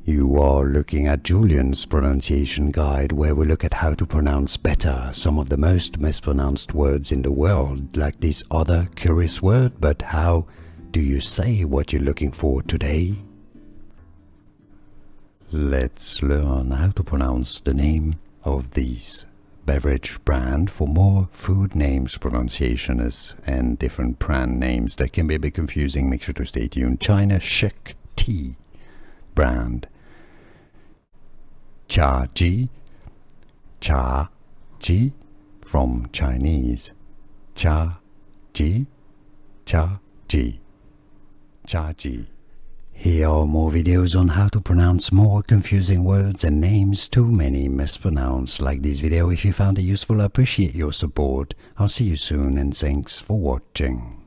You are looking at Julian's pronunciation guide, where we look at how to pronounce better some of the most mispronounced words in the world, like this other curious word. But how do you say what you're looking for today? Let's learn how to pronounce the name of this beverage brand. For more food names, pronunciations, and different brand names that can be a bit confusing, make sure to stay tuned. China Chic Tea brand. Chagee, Chagee, from Chinese. Chagee, Chagee, Chagee. Here are more videos on how to pronounce more confusing words and names too many mispronounced. Like this video if you found it useful. I appreciate your support. I'll see you soon and thanks for watching.